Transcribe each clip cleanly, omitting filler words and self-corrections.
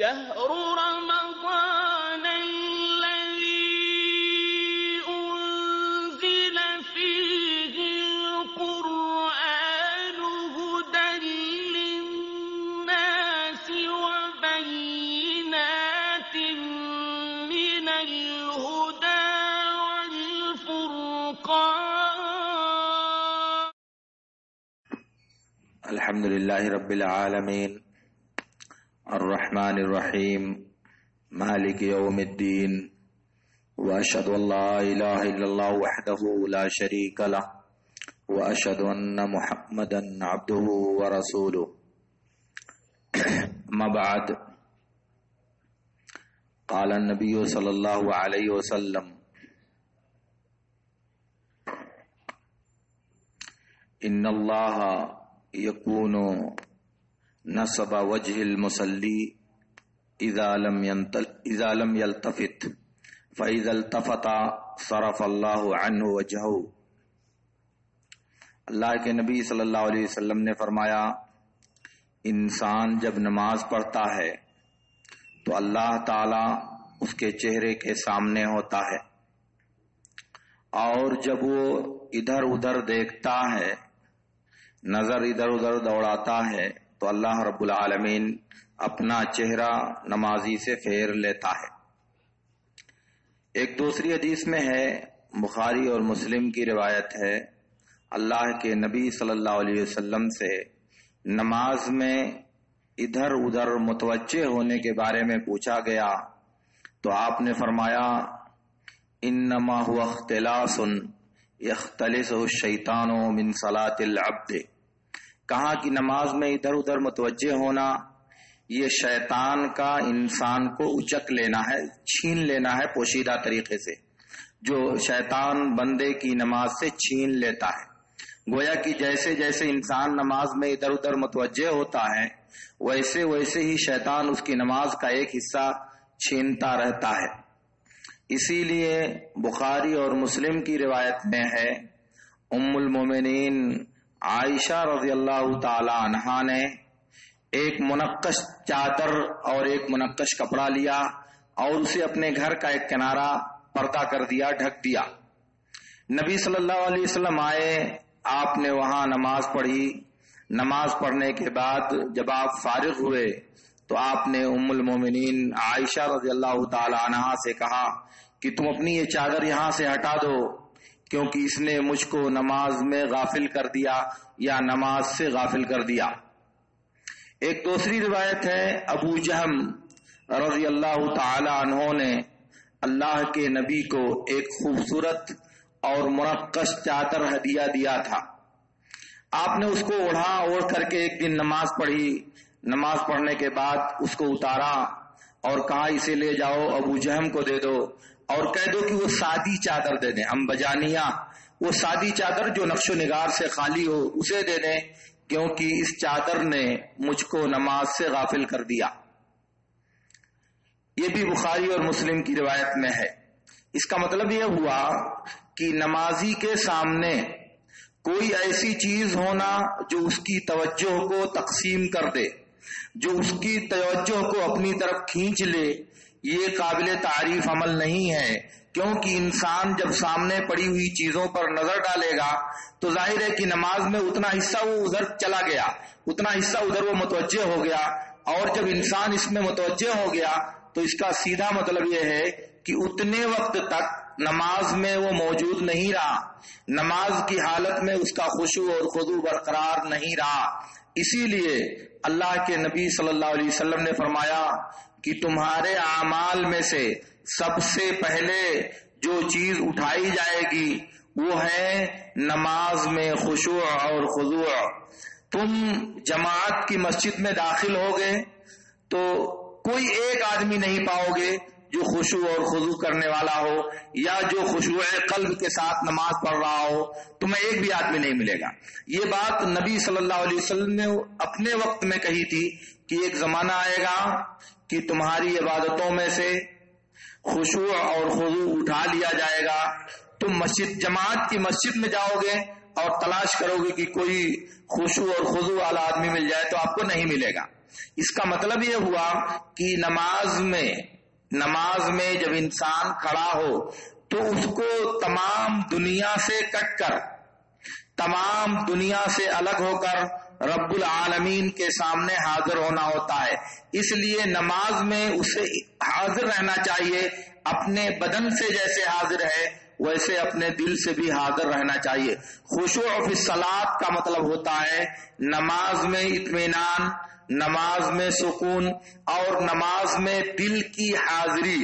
شهر رمضان الذي أنزل فيه القرآن هدى للناس وبينات من الهدى والفرقان. الحمد لله رب العالمين الرحمن الرحيم مالك يوم الدين وأشهد أن لا إله إلا الله وحده لا شريك له وأشهد أن محمدا عبده ورسوله. أما بعد، قال النبي صلى الله عليه وسلم: إن الله يكون نصب وجه المصلي اذا لم يلتفت فاذا التفت صرف اللہ عنہ وجهه. اللہ کے نبی صلی اللہ علیہ وسلم نے فرمایا، انسان جب نماز پڑھتا ہے تو اللہ تعالی اس کے چہرے کے سامنے ہوتا ہے، اور جب وہ ادھر ادھر دیکھتا ہے، نظر ادھر ادھر دوڑاتا ہے، تو اللہ رب العالمین اپنا چہرہ نمازی سے پھیر لیتا ہے. ایک دوسری حدیث میں ہے، بخاری اور مسلم کی روایت ہے، اللہ کے نبی صلی اللہ علیہ وسلم سے نماز میں ادھر ادھر متوجہ ہونے کے بارے میں پوچھا گیا تو آپ نے فرمایا، انما هو اختلاس یختلسہ الشیطان من صلاۃ العبد. کہا کہ نماز میں ادھر ادھر متوجہ ہونا یہ شیطان کا انسان کو اچک لینا ہے، چھین لینا ہے پوشیدہ طریقے سے، جو شیطان بندے کی نماز سے چھین لیتا ہے. گویا کہ جیسے جیسے انسان نماز میں ادھر ادھر متوجہ ہوتا ہے ویسے ویسے ہی شیطان اس کی نماز کا ایک حصہ چھینتا رہتا ہے. اسی لیے بخاری اور مسلم کی روایت میں ہے، ام المومنین عائشہ رضی اللہ تعالی عنہا نے ایک منقش چادر اور ایک منقش کپڑا لیا اور اسے اپنے گھر کا ایک کنارہ پردہ کر دیا، ڈھک دیا. نبی صلی اللہ علیہ وسلم آئے، آپ نے وہاں نماز پڑھی. نماز پڑھنے کے بعد جب آپ فارغ ہوئے تو آپ نے ام المومنین عائشہ رضی اللہ تعالی عنہا سے کہا کہ تم اپنی یہ چادر یہاں سے ہٹا دو، کیونکہ اس نے مجھ کو نماز میں غافل کر دیا یا نماز سے غافل کر دیا. ایک دوسری روایت ہے، ابو جہم رضی اللہ تعالی عنہ نے اللہ کے نبی کو ایک خوبصورت اور منقش چادر ہدیہ دیا تھا. آپ نے اس کو اوڑھ کر کے ایک دن نماز پڑھی. نماز پڑھنے کے بعد اس کو اتارا اور کہا، اسے لے جاؤ ابو جہم کو دے دو اور کہہ دو کہ وہ سادی چادر دے دیں، امبجانیہ، وہ سادی چادر جو نقش و نگار سے خالی ہو اسے دے دیں، کیونکہ اس چادر نے مجھ کو نماز سے غافل کر دیا. یہ بھی بخاری اور مسلم کی روایت میں ہے. اس کا مطلب یہ ہوا کہ نمازی کے سامنے کوئی ایسی چیز ہونا جو اس کی توجہ کو تقسیم کر دے، جو اس کی توجہ کو اپنی طرف کھینچ لے، یہ قابل تعریف عمل نہیں ہے. کیونکہ انسان جب سامنے پڑی ہوئی چیزوں پر نظر ڈالے گا تو ظاہر ہے کہ نماز میں اتنا حصہ وہ ادھر چلا گیا، اتنا حصہ ادھر وہ متوجہ ہو گیا، اور جب انسان اس میں متوجہ ہو گیا تو اس کا سیدھا مطلب یہ ہے کہ اتنے وقت تک نماز میں وہ موجود نہیں رہا، نماز کی حالت میں اس کا خشوع اور خضوع برقرار نہیں رہا. اسی لیے اللہ کے نبی صلی اللہ علیہ وسلم نے فرمایا کہ تمہارے اعمال میں سے سب سے پہلے جو چیز اٹھائی جائے گی وہ ہے نماز میں خشوع اور خضوع. تم جماعت کی مسجد میں داخل ہوگے تو کوئی ایک آدمی نہیں پاؤ گے جو خشوع اور خضوع کرنے والا ہو یا جو خشوع قلب کے ساتھ نماز پڑھ رہا ہو، تمہیں ایک بھی آدمی نہیں ملے گا. یہ بات نبی صلی اللہ علیہ وسلم نے اپنے وقت میں کہی تھی کہ ایک زمانہ آئے گا کہ تمہاری عبادتوں میں سے خشوع اور خضوع اٹھا لیا جائے گا. تم جماعت کی مسجد میں جاؤ گے اور تلاش کرو گے کہ کوئی خشوع اور خضوع والا آدمی مل جائے تو آپ کو نہیں ملے گا. اس کا مطلب یہ ہوا کہ نماز میں جب انسان کھڑا ہو تو اس کو تمام دنیا سے کٹ کر، تمام دنیا سے الگ ہو کر رب العالمین کے سامنے حاضر ہونا ہوتا ہے. اس لیے نماز میں اسے حاضر رہنا چاہیے. اپنے بدن سے جیسے حاضر ہے ویسے اپنے دل سے بھی حاضر رہنا چاہیے. خشوع فی الصلاۃ کا مطلب ہوتا ہے نماز میں اطمینان، نماز میں سکون اور نماز میں دل کی حاضری،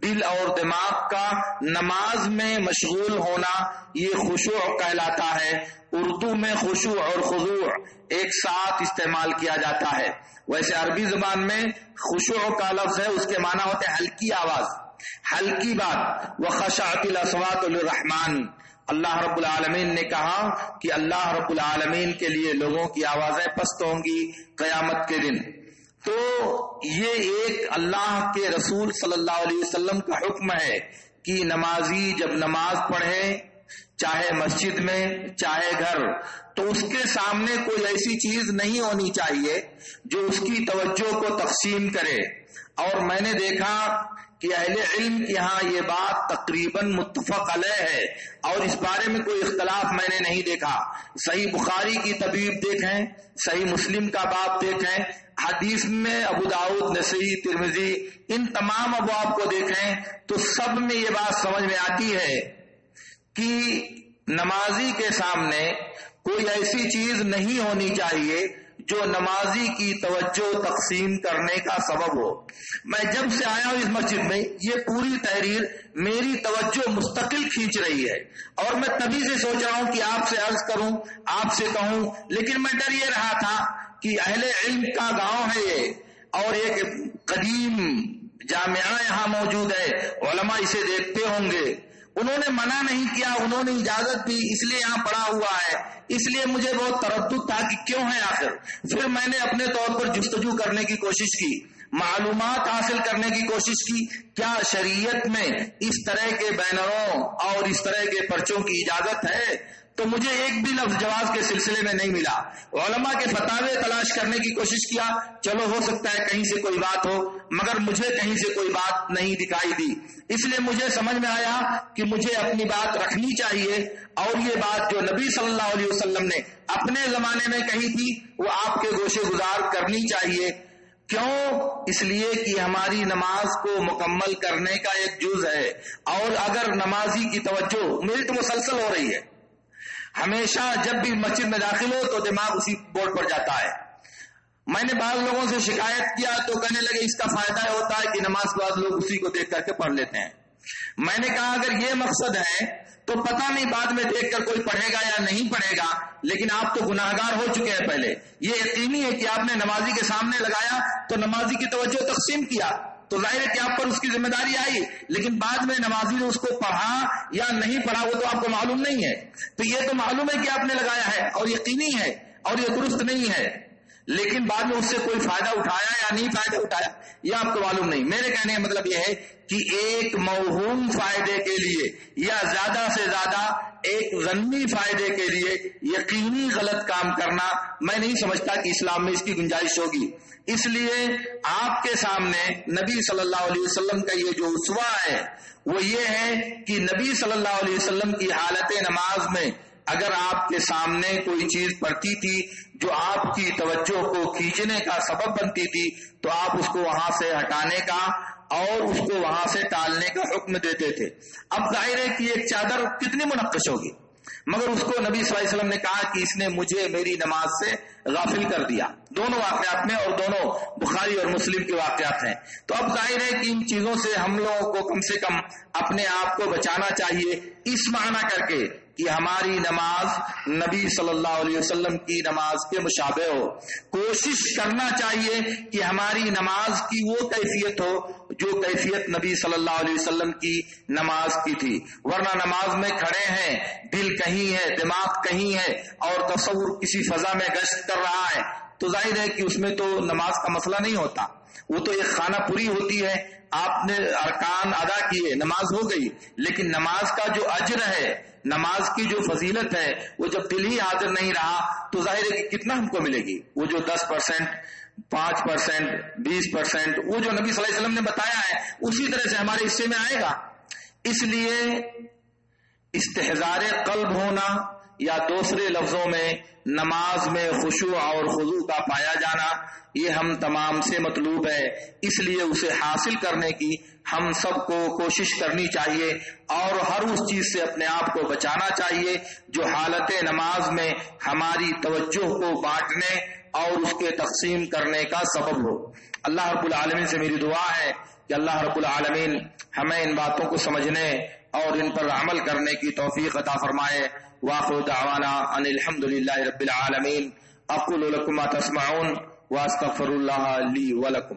دل اور دماغ کا نماز میں مشغول ہونا، یہ خشوع کہلاتا ہے. اردو میں خشوع اور خضوع ایک ساتھ استعمال کیا جاتا ہے. ویسے عربی زبان میں خشوع کا لفظ ہے، اس کے معنی ہوتے ہیں ہلکی آواز، ہلکی بات. وخشعت الاصوات للرحمن، اللہ رب العالمین نے کہا کہ اللہ رب العالمین کے لیے لوگوں کی آوازیں پست ہوں گی قیامت کے دن. تو یہ ایک اللہ کے رسول صلی اللہ علیہ وسلم کا حکم ہے کہ نمازی جب نماز پڑھے، چاہے مسجد میں چاہے گھر، تو اس کے سامنے کوئی ایسی چیز نہیں ہونی چاہیے جو اس کی توجہ کو تقسیم کرے. اور میں نے دیکھا کہ اہل علم کے یہاں یہ بات تقریباً متفق علیہ ہے اور اس بارے میں کوئی اختلاف میں نے نہیں دیکھا. صحیح بخاری کی تبویب دیکھیں، صحیح مسلم کا باب دیکھیں، حدیث میں ابو داؤد، نسائی، ترمذی، ان تمام ابواب کو دیکھیں تو سب میں یہ بات سمجھ میں آتی ہے کہ نمازی کے سامنے کوئی ایسی چیز نہیں ہونی چاہیے جو نمازی کی توجہ تقسیم کرنے کا سبب ہو. میں جب سے آیا ہوں اس مسجد میں یہ پوری تحریر میری توجہ مستقل کھینچ رہی ہے اور میں تبھی سے سوچ رہا ہوں کہ آپ سے عرض کروں، آپ سے کہوں، لیکن میں ڈر یہ رہا تھا کہ اہل علم کا گاؤں ہے یہ اور ایک قدیم جامعہ یہاں موجود ہے، علماء اسے دیکھتے ہوں گے. انہوں نے منع نہیں کیا، انہوں نے اجازت دی، اس لیے یہاں پڑا ہوا ہے. اس لیے مجھے بہت تردد تھا کہ کیوں ہے آخر. پھر میں نے اپنے طور پر جستجو کرنے کی کوشش کی، معلومات حاصل کرنے کی کوشش کی، کیا شریعت میں اس طرح کے بینروں اور اس طرح کے پرچوں کی اجازت ہے؟ تو مجھے ایک بھی لفظ جواز کے سلسلے میں نہیں ملا. علماء کے فتاوے تلاش کرنے کی کوشش کیا، چلو ہو سکتا ہے کہیں سے کوئی بات ہو، مگر مجھے کہیں سے کوئی بات نہیں دکھائی دی. اس لیے مجھے سمجھ میں آیا کہ مجھے اپنی بات رکھنی چاہیے اور یہ بات جو نبی صلی اللہ علیہ وسلم نے اپنے زمانے میں کہی تھی وہ آپ کے گوشے گزار کرنی چاہیے. کیوں؟ اس لیے کہ ہماری نماز کو مکمل کرنے کا ایک جز ہے. اور اگر نمازی کی توجہ میری تو مسلسل ہو رہی ہے، ہمیشہ جب بھی مسجد میں داخل ہو تو دماغ اسی بورڈ پر جاتا ہے. میں نے بعض لوگوں سے شکایت کیا تو کہنے لگے اس کا فائدہ یہ ہوتا ہے کہ نماز کے بعد لوگ اسی کو دیکھ کر کے پڑھ لیتے ہیں. میں نے کہا اگر یہ مقصد ہے تو پتہ نہیں بعد میں دیکھ کر کوئی پڑھے گا یا نہیں پڑھے گا، لیکن آپ تو گناہگار ہو چکے ہیں. پہلے یہ یقینی ہے کہ آپ نے نمازی کے سامنے لگایا تو نمازی کی توجہ تقسیم کیا تو ظاہر ہے کہ آپ پر اس کی ذمہ داری آئی، لیکن بعد میں نمازی نے اس کو پڑھا یا نہیں پڑھا وہ تو آپ کو معلوم نہیں ہے. تو یہ تو معلوم ہے کہ آپ نے لگایا ہے اور یقینی ہے اور یہ درست نہیں ہے، لیکن بعد میں اس سے کوئی فائدہ اٹھایا یا نہیں فائدہ اٹھایا یہ آپ کو معلوم نہیں. میرے کہنے کا مطلب یہ ہے کہ ایک موہوم فائدے کے لیے یا زیادہ سے زیادہ ایک ظنی فائدے کے لیے یقینی غلط کام کرنا میں نہیں سمجھتا کہ اسلام میں اس کی گنجائش ہوگی. اس لیے آپ کے سامنے نبی صلی اللہ علیہ وسلم کا یہ جو اسوہ ہے وہ یہ ہے کہ نبی صلی اللہ علیہ وسلم کی حالت نماز میں اگر آپ کے سامنے کوئی چیز پڑتی تھی جو آپ کی توجہ کو کھینچنے کا سبب بنتی تھی تو آپ اس کو وہاں سے ہٹانے کا اور اس کو وہاں سے ٹالنے کا حکم دیتے تھے. اب ظاہر ہے کہ ایک چادر کتنی منقش ہوگی، مگر اس کو نبی صلی اللہ علیہ وسلم نے کہا کہ اس نے مجھے میری نماز سے غافل کر دیا. دونوں واقعات میں اور دونوں بخاری اور مسلم کے واقعات ہیں. تو اب ظاہر ہے کہ ان چیزوں سے ہم لوگوں کو کم سے کم اپنے آپ کو بچانا چاہیے، اس معنی کر کے کہ ہماری نماز نبی صلی اللہ علیہ وسلم کی نماز کے مشابہ ہو. کوشش کرنا چاہیے کہ ہماری نماز کی وہ کیفیت ہو جو کیفیت نبی صلی اللہ علیہ وسلم کی نماز کی تھی. ورنہ نماز میں کھڑے ہیں، دل کہیں ہے، دماغ کہیں ہے اور تصور کسی فضا میں گشت کر رہا ہے تو ظاہر ہے کہ اس میں تو نماز کا مسئلہ نہیں ہوتا، وہ تو ایک خانہ پوری ہوتی ہے. آپ نے ارکان ادا کیے، نماز ہو گئی، لیکن نماز کا جو اجر ہے، نماز کی جو فضیلت ہے وہ جب دل ہی حاضر نہیں رہا تو ظاہر ہے کہ کتنا ہم کو ملے گی. وہ جو 10% 5%, 20%، وہ جو نبی صلی اللہ علیہ وسلم نے بتایا ہے اسی طرح سے ہمارے حصے میں آئے گا. اس لیے استحضار قلب ہونا یا دوسرے لفظوں میں نماز میں خشوع اور خضوع کا پایا جانا یہ ہم تمام سے مطلوب ہے. اس لیے اسے حاصل کرنے کی ہم سب کو کوشش کرنی چاہیے اور ہر اس چیز سے اپنے آپ کو بچانا چاہیے جو حالت نماز میں ہماری توجہ کو بانٹنے اور اس کے تقسیم کرنے کا سبب ہو. اللہ رب العالمین سے میری دعا ہے کہ اللہ رب العالمین ہمیں ان باتوں کو سمجھنے اور ان پر عمل کرنے کی توفیق عطا فرمائے. وآخر دعوانا ان الحمد للہ رب العالمین. اقول لکم ما تسمعون واستغفر اللہ لی ولکم.